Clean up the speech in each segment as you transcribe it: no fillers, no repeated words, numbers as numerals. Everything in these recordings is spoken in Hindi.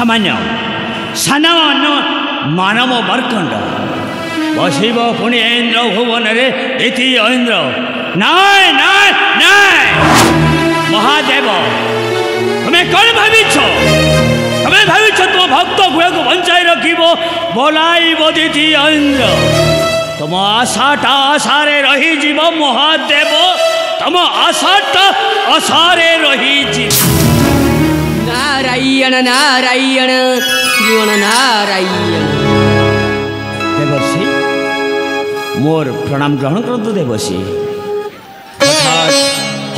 सामान्य सामान्य मानव मर्कंड बसब पुणी इंद्र भुवन द्वितीय इंद्र नाय नाय नाय महादेव तुम्हें कौन भाविछ तुम्हें भाविछ तुम भक्त गुह को बंचाई रखिब बोलाइब द्वितीय इंद्र तुम आशाटा आशारे रही जीव महादेव तुम आशाटा आशारे रही जीव नारायण नारायण जीवन नारायण देवर्षि मोर प्रणाम ग्रहण करतु देवर्षि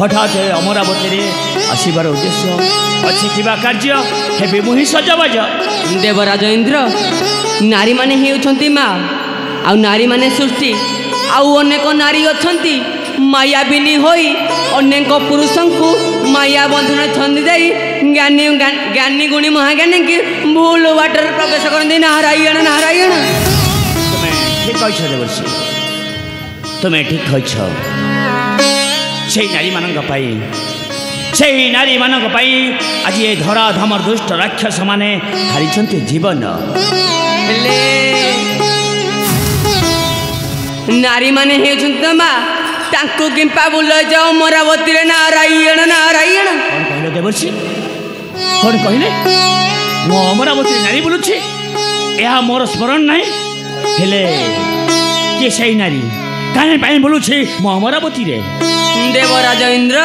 हठात अमरावती आसबार उद्देश्य अच्छी किबा कार्य हेबे मुहि सजबाज देवराज इंद्र नारी माने हेउछंती माँ आ नारी माने सृष्टि आउ अनेक नारी अछंती मायाबिनी होई अनेक पुरुषों को माया बंधन छंदी दे ज्ञानी ज्ञानी गुणी महाज्ञानी की भूल वाटर प्रवेश करती नारायण नारायण तुम्हें ठीक कह देवर्षि तुम्हें ठीक कह से नारी मानक आज ये धरा धमर दुष्ट राक्षस माने हारी जीवन नारी माने हेउछंती माँ तांको किंपा बुल जाओ अमरावती नारायण नारायण कौन कहले देवर्षि कौन कहले मो अमरावती नारी बुलुछि यह मोर स्मरण नहीं हेले के सही नारी काहे पाई बुलुछि मो अमरावती रे देवराज इंद्र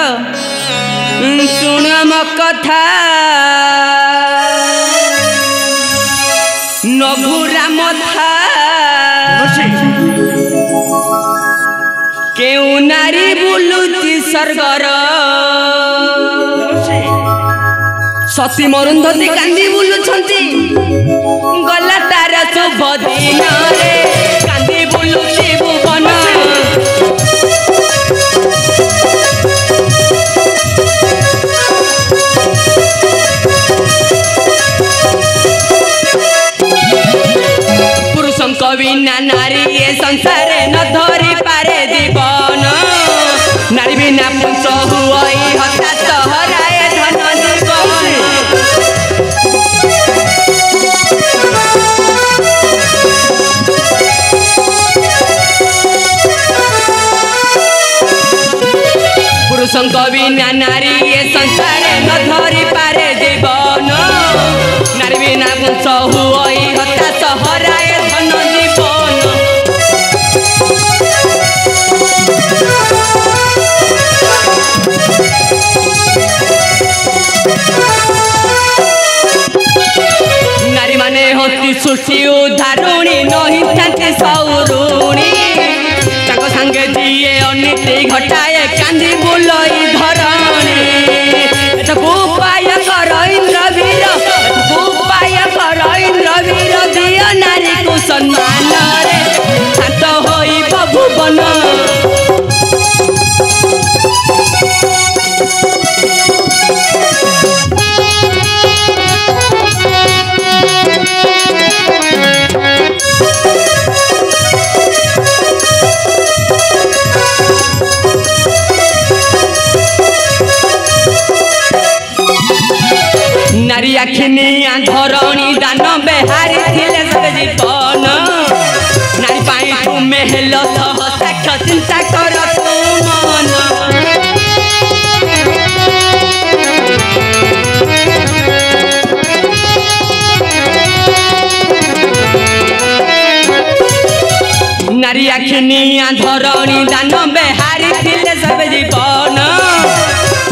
सुन म कथा नघुरा मथा केउ नारी बुलुची स्वर्गर सती मरुंधती कांदी बुलुछंती गला तार शुभ दिन रे कांदी बुलुची भुवन पुरुषों को बिना नारी ये संसार न धरी पारे जीवन नारी बिना पुंस हुई हता सहराए धन जीवन पुरुषों को बिना नारी ये संसार न धरी पारे जीवन नारी बिना पुंस हुई हता सहराए धन जीवन नारी माने होती सुशी उदारुणी नहीं थांते सौरुणी ताको संगे दिए अनिति घटाए कांदी बुलई धरणी एतको उपाय कर इंद्र वीर एतको उपाय कर इंद्र वीर दिया नारी को सम्मान रे शांत होई भुवन नारी आखिनिया धरणी दान बेहारी थिले सब जीवन नारी पाई तुमे हेलो सह साक्ष चिंता कर तू मन नारी आखिनिया धरणी दान बेहारी थिले सब जीवन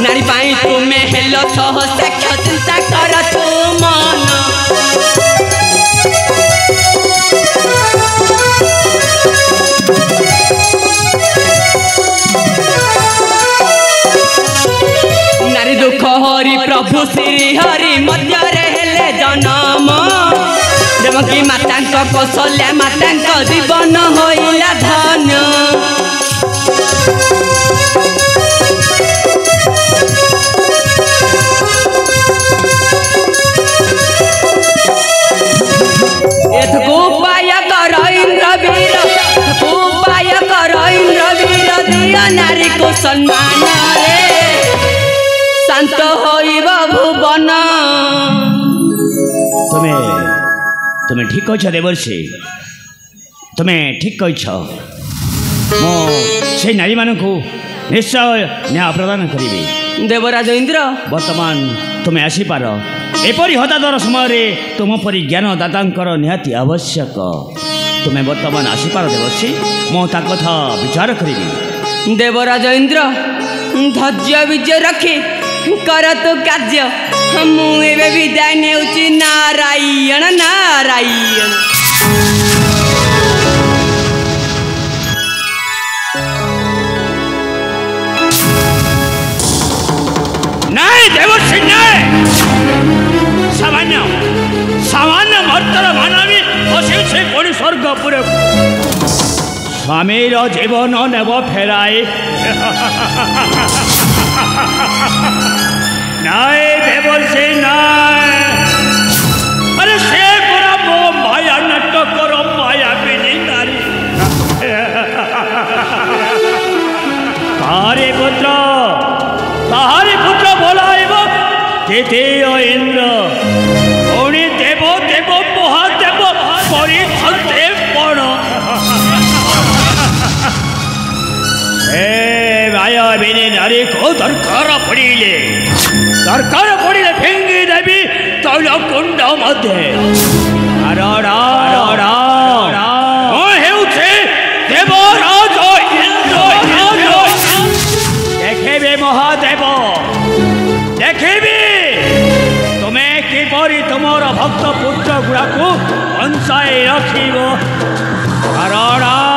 नारी पाई तुमे हेलो सह साक्ष चिंता कर तू मन नारी दुख हरि प्रभु श्री हरि मध्य हेले जन्म देवकी माता कौशल्या माता जीवन होइला धन्य उपाय कर इंद्र वीर उपाय कर इंद्र वीर दिया नारी को सम्मान रे शांत होइब भुवन तुम्हें ठीक कह देवर्षि तुम्हें ठीक कह से नारी मान को निश्चय न्याय प्रदान करी देवराज इंद्र वर्तमान तुम्हें आसीपार एपरी हतादर समय तुम परी ज्ञानदाता निहाती आवश्यक तुम्हें वर्तमान आसीपार देवर्षि मु ता कथा विचार करी देवराज इंद्र धैर्य विजय रखी कर तो कार्य मुझे विदाय नेउची नारायण नारायण नहीं देवर्षि नहीं सामान्य सामान्य मर्तर मानवी बसी से कोणी स्वर्गपुर स्वामीर जीवन नेब फेराई नाई देवर्षि नाई अरे से पूरा मो माया नाटक करो माया बिनी नारी ताहारी पुत्र बोलाइब द्वितीय इंद्र पुणी देव देव महादेव परिछते पण मायाबिनी नारी को दरकार पड़े फेंगी देवी तैल कुंड मध्य देवराज इंद्र देखेबे महादेव देखेबे तुम्हें किपरि तुमर भक्त पुत्र गुड़ा को बंचाई रखिब कारण